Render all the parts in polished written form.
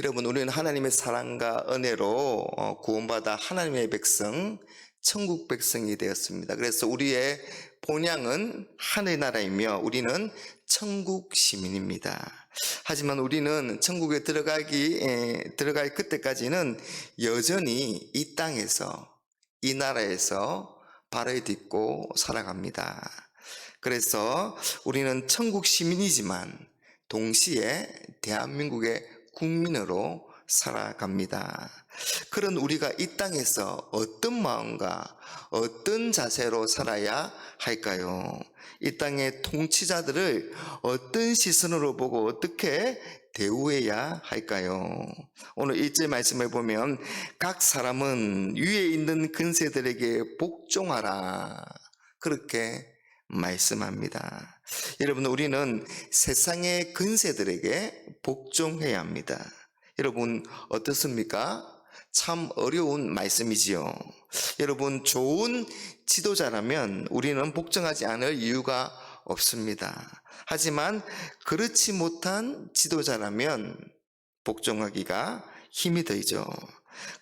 여러분, 우리는 하나님의 사랑과 은혜로 구원받아 하나님의 백성, 천국 백성이 되었습니다. 그래서 우리의 본향은 하늘나라이며 우리는 천국 시민입니다. 하지만 우리는 천국에 들어갈 그때까지는 여전히 이 땅에서, 이 나라에서 발을 딛고 살아갑니다. 그래서 우리는 천국 시민이지만 동시에 대한민국의 국민으로 살아갑니다. 그런 우리가 이 땅에서 어떤 마음과 어떤 자세로 살아야 할까요? 이 땅의 통치자들을 어떤 시선으로 보고 어떻게 대우해야 할까요? 오늘 1절 말씀을 보면 각 사람은 위에 있는 근세들에게 복종하라, 그렇게 말씀합니다. 여러분, 우리는 세상의 근세들에게 복종해야 합니다. 여러분, 어떻습니까? 참 어려운 말씀이지요. 여러분, 좋은 지도자라면 우리는 복종하지 않을 이유가 없습니다. 하지만 그렇지 못한 지도자라면 복종하기가 힘이 들죠.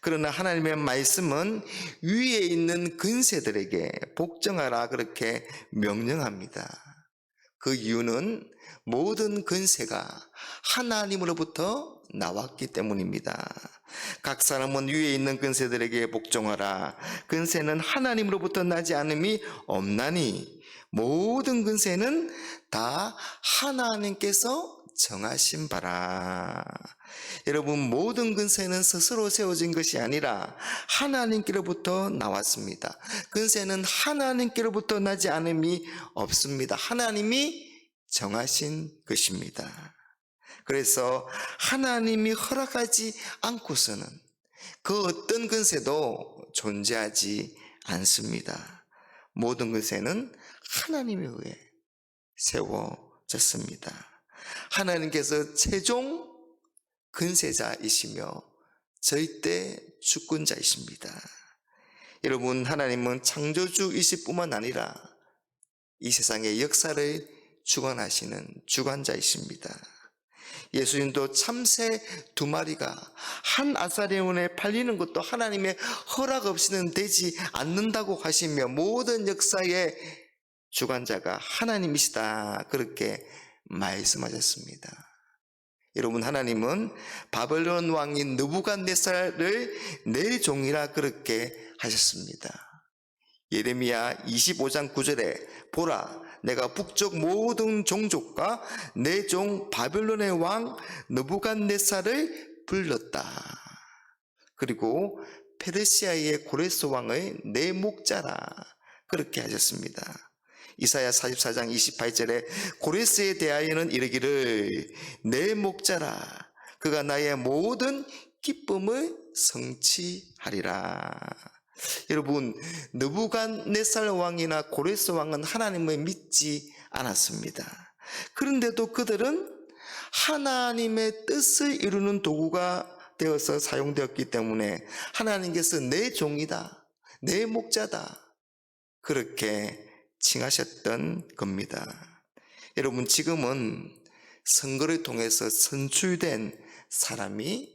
그러나 하나님의 말씀은 위에 있는 근세들에게 복종하라, 그렇게 명령합니다. 그 이유는 모든 근세가 하나님으로부터 나왔기 때문입니다. 각 사람은 위에 있는 근세들에게 복종하라. 근세는 하나님으로부터 나지 않음이 없나니 모든 근세는 다 하나님께서 정하신 바라. 여러분, 모든 근세는 스스로 세워진 것이 아니라 하나님께로부터 나왔습니다. 근세는 하나님께로부터 나지 않음이 없습니다. 하나님이 정하신 것입니다. 그래서 하나님이 허락하지 않고서는 그 어떤 근세도 존재하지 않습니다. 모든 근세는 하나님에 의해 세워졌습니다. 하나님께서 최종 근세자이시며 절대 주권자이십니다. 여러분, 하나님은 창조주이실 뿐만 아니라 이 세상의 역사를 주관하시는 주관자이십니다. 예수님도 참새 2마리가 한 아사리온에 팔리는 것도 하나님의 허락 없이는 되지 않는다고 하시며 모든 역사의 주관자가 하나님이시다, 그렇게 말씀하셨습니다. 여러분, 하나님은 바벨론 왕인 느부갓네살을 내 종이라 그렇게 하셨습니다. 예레미야 25장 9절에 보라, 내가 북쪽 모든 종족과 내 종 바벨론의 왕 느부갓네살을 불렀다. 그리고 페르시아의 고레스 왕의 내 목자라, 그렇게 하셨습니다. 이사야 44장 28절에 고레스에 대하여는 이르기를 내 목자라, 그가 나의 모든 기쁨을 성취하리라. 여러분, 느부갓네살 왕이나 고레스 왕은 하나님을 믿지 않았습니다. 그런데도 그들은 하나님의 뜻을 이루는 도구가 되어서 사용되었기 때문에 하나님께서 내 종이다, 내 목자다, 그렇게 칭하셨던 겁니다. 여러분, 지금은 선거를 통해서 선출된 사람이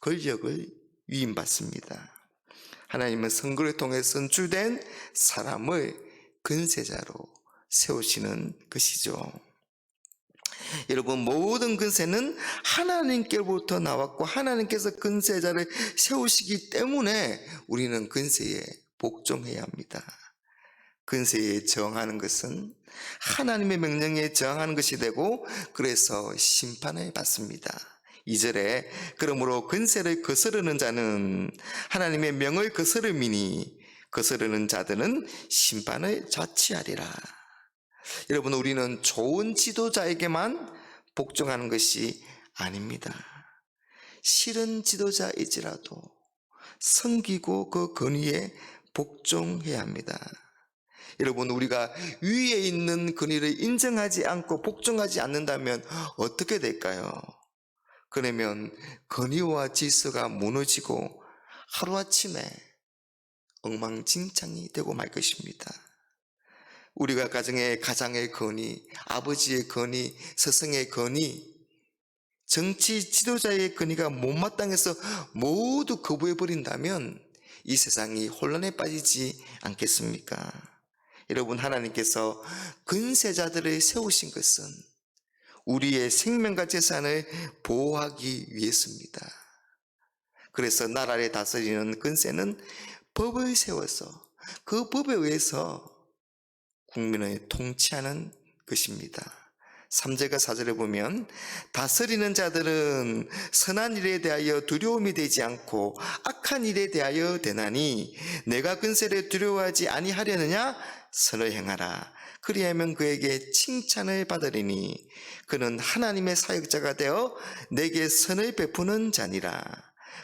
권력을 위임받습니다. 하나님은 선거를 통해 선출된 사람을 근세자로 세우시는 것이죠. 여러분, 모든 근세는 하나님께로부터 나왔고 하나님께서 근세자를 세우시기 때문에 우리는 근세에 복종해야 합니다. 근세에 저항하는 것은 하나님의 명령에 저항하는 것이 되고, 그래서 심판을 받습니다. 2절에 그러므로 근세를 거스르는 자는 하나님의 명을 거스름이니 거스르는 자들은 심판을 자취하리라. 여러분, 우리는 좋은 지도자에게만 복종하는 것이 아닙니다. 싫은 지도자이지라도 섬기고 그 권위에 복종해야 합니다. 여러분, 우리가 위에 있는 권위를 인정하지 않고 복종하지 않는다면 어떻게 될까요? 그러면 권위와 질서가 무너지고 하루아침에 엉망진창이 되고 말 것입니다. 우리가 가정의 권위, 아버지의 권위, 스승의 권위, 정치 지도자의 권위가 못마땅해서 모두 거부해 버린다면 이 세상이 혼란에 빠지지 않겠습니까? 여러분, 하나님께서 근세자들을 세우신 것은 우리의 생명과 재산을 보호하기 위해서입니다. 그래서 나라를 다스리는 근세는 법을 세워서 그 법에 의해서 국민을 통치하는 것입니다. 3절과 4절에 보면 다스리는 자들은 선한 일에 대하여 두려움이 되지 않고 악한 일에 대하여 되나니 내가 근세를 두려워하지 아니하려느냐? 선을 행하라. 그리하면 그에게 칭찬을 받으리니 그는 하나님의 사역자가 되어 내게 선을 베푸는 자니라.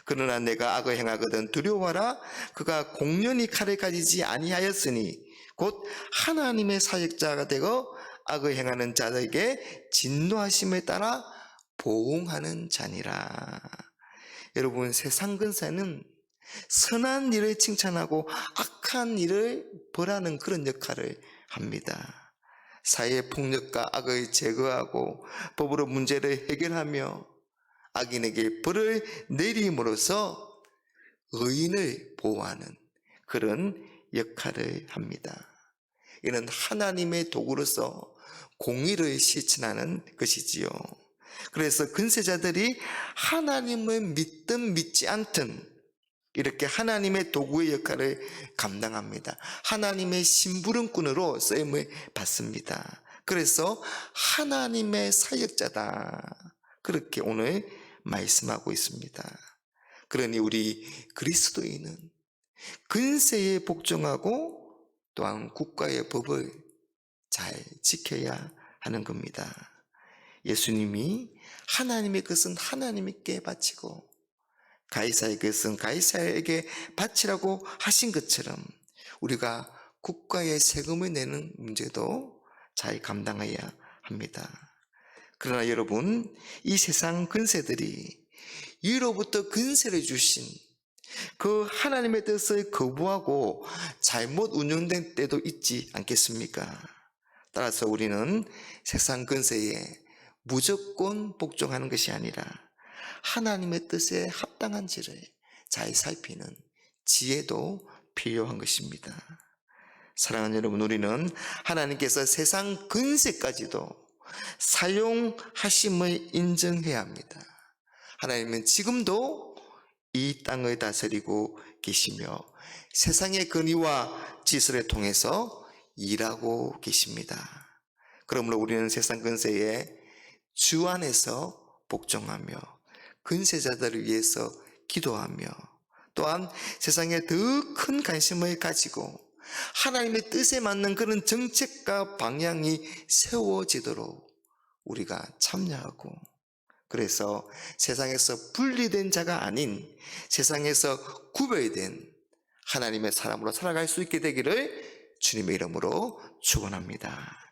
그러나 내가 악을 행하거든 두려워하라. 그가 공연히 칼을 가지지 아니하였으니 곧 하나님의 사역자가 되어 악을 행하는 자들에게 진노하심을 따라 보응하는 자니라. 여러분, 세상 근세는 선한 일을 칭찬하고 악한 일을 벌하는 그런 역할을 합니다. 사회의 폭력과 악을 제거하고 법으로 문제를 해결하며 악인에게 벌을 내림으로써 의인을 보호하는 그런 역할을 합니다. 이는 하나님의 도구로서 공의를 실천하는 것이지요. 그래서 근세자들이 하나님을 믿든 믿지 않든 이렇게 하나님의 도구의 역할을 감당합니다. 하나님의 심부름꾼으로 쓰임을 받습니다. 그래서 하나님의 사역자다, 그렇게 오늘 말씀하고 있습니다. 그러니 우리 그리스도인은 근세에 복종하고 또한 국가의 법을 잘 지켜야 하는 겁니다. 예수님이 하나님의 것은 하나님께 바치고 가이사의 것은 가이사에게 바치라고 하신 것처럼 우리가 국가의 세금을 내는 문제도 잘 감당해야 합니다. 그러나 여러분, 이 세상 근세들이 위로부터 근세를 주신 그 하나님의 뜻을 거부하고 잘못 운영된 때도 있지 않겠습니까? 따라서 우리는 세상 근세에 무조건 복종하는 것이 아니라 하나님의 뜻에 합당한지를 잘 살피는 지혜도 필요한 것입니다. 사랑하는 여러분, 우리는 하나님께서 세상 근세까지도 사용하심을 인정해야 합니다. 하나님은 지금도 이 땅을 다스리고 계시며 세상의 권위와 지술을 통해서 일하고 계십니다. 그러므로 우리는 세상 근세에 주 안에서 복종하며 근세자들을 위해서 기도하며 또한 세상에 더 큰 관심을 가지고 하나님의 뜻에 맞는 그런 정책과 방향이 세워지도록 우리가 참여하고, 그래서 세상에서 분리된 자가 아닌 세상에서 구별된 하나님의 사람으로 살아갈 수 있게 되기를 주님의 이름으로 축원합니다.